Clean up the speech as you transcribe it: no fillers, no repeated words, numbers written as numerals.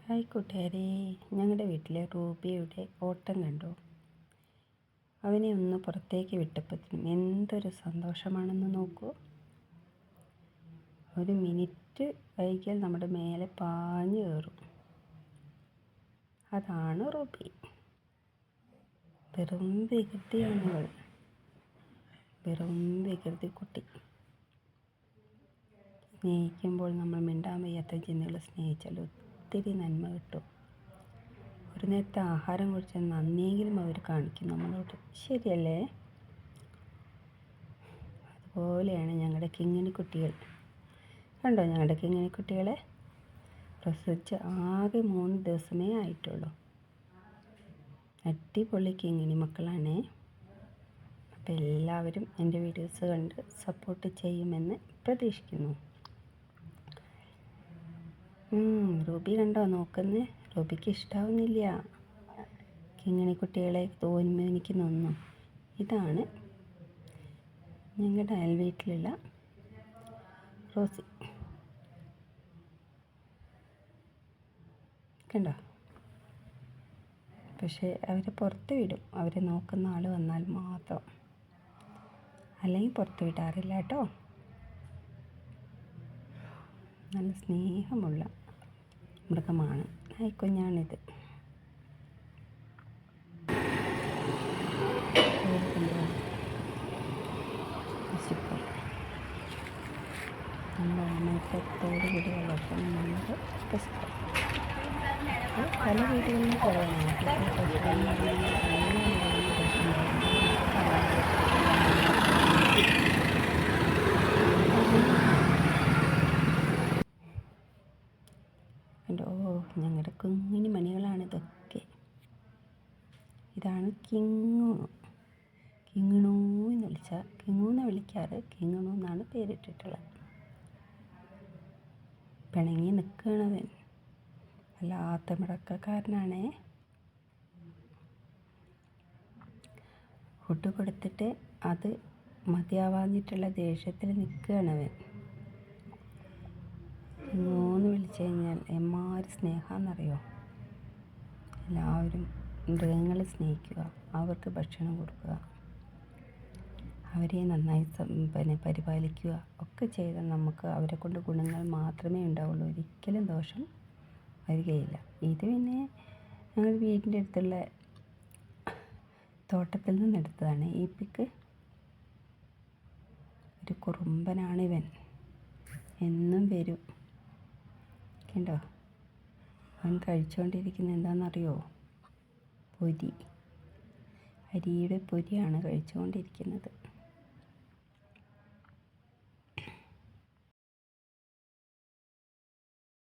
Hi കൂട്ടുകാരെ, ഞങ്ങളുടെ വീട്ടിലെ റൂബിയുടെ ഓട്ടം കണ്ടു. അവനെ ഒന്ന് പുറത്തേക്ക് വിട്ടപ്പോഴത്തേനും എന്തൊരു സന്തോഷമാണെന്ന് നോക്കൂ. ഒരു മിനിറ്റ് വൈകിയാൽ നമ്മുടെ മേലെ പാഞ്ഞു കയറും. അതാണ് റൂബി. വെറും വികൃതിയാണിവൾ, വെറും വികൃതി കുട്ടി. സ്നേഹിക്കുമ്പോൾ നമ്മൾ മിണ്ടാൻ വയ്യാത്ത ജന്തുക്കളെ സ്നേഹിച്ചാൽ ഒത്തിരി നന്മ കിട്ടും. ഒരു നേരത്തെ ആഹാരം കുറിച്ച് നന്ദിയെങ്കിലും അവർ കാണിക്കും നമ്മളോട്, ശരിയല്ലേ? അതുപോലെയാണ് ഞങ്ങളുടെ കിങ്ങിണി കുട്ടികൾ. കണ്ടോ ഞങ്ങളുടെ കിങ്ങിണി കുട്ടികളെ? പ്രസവിച്ച് ആകെ 3 ദിവസമേ ആയിട്ടുള്ളൂ. അടിപൊളി കിങ്ങിണി മക്കളാണേ. അപ്പോൾ എല്ലാവരും എൻ്റെ വീഡിയോസ് കണ്ട് സപ്പോർട്ട് ചെയ്യുമെന്ന് പ്രതീക്ഷിക്കുന്നു. റൂബി കണ്ടോ നോക്കുന്നേ? റൂബിക്ക് ഇഷ്ടാവുന്നില്ല കിങ്ങിണി കുട്ടികളെ തോന്നിക്കുന്നൊന്നും. ഇതാണ് ഞങ്ങളുടെ അയൽവീട്ടിലുള്ള റോസി. കണ്ടോ? പക്ഷേ അവരെ പുറത്ത് വിടും, അവരെ നോക്കുന്ന ആൾ വന്നാൽ മാത്രം, അല്ലെങ്കിൽ പുറത്ത് വിടാറില്ല കേട്ടോ. നല്ല സ്നേഹമുള്ള മൃഗമാണ് കുഞ്ഞാണിത്. നമ്മുടെ അമ്മത്തോട് കൂടി വളർത്താൻ നമുക്ക് ഇഷ്ടം. പല വീടുകളിലും കുറവാണ്. ഞങ്ങളുടെ കുഞ്ഞിനി മണികളാണ് ഇതൊക്കെ. ഇതാണ് കിങ്ങണു. കിങ്ങണു എന്ന് വിളിച്ചാൽ കിങ്ങൂന്ന് വിളിക്കാറ്. കിങ്ങണു എന്നാണ് പേരിട്ടിട്ടുള്ളത്. പിണങ്ങി നിൽക്കണവൻ, വല്ലാത്ത മിടക്കക്കാരനാണേ. ഫുഡ് കൊടുത്തിട്ട് അത് മതിയാവാഞ്ഞിട്ടുള്ള ദേഷ്യത്തിൽ നിൽക്കുകയാണവൻ. കിങ്ങൂന്ന് വിളിച്ചു കഴിഞ്ഞാൽ എമ്മാതിരി സ്നേഹമെന്നറിയോ? എല്ലാവരും മൃഗങ്ങളെ സ്നേഹിക്കുക, അവർക്ക് ഭക്ഷണം കൊടുക്കുക, അവരെ നന്നായി പരിപാലിക്കുക ഒക്കെ ചെയ്താൽ നമുക്ക് അവരെ കൊണ്ട് ഗുണങ്ങൾ മാത്രമേ ഉണ്ടാവുള്ളൂ. ഒരിക്കലും ദോഷം വരികയില്ല. ഇത് പിന്നെ ഞങ്ങൾ വീടിൻ്റെ അടുത്തുള്ള തോട്ടത്തിൽ നിന്നെടുത്തതാണ് ഈ പിക്ക്. ഒരു കുറുമ്പനാണിവൻ, എന്നും വരും. കണ്ടോ? അവൻ കഴിച്ചുകൊണ്ടിരിക്കുന്നത് എന്താണെന്നറിയോ? പൊരി, അരിയുടെ പൊരിയാണ് കഴിച്ചുകൊണ്ടിരിക്കുന്നത്.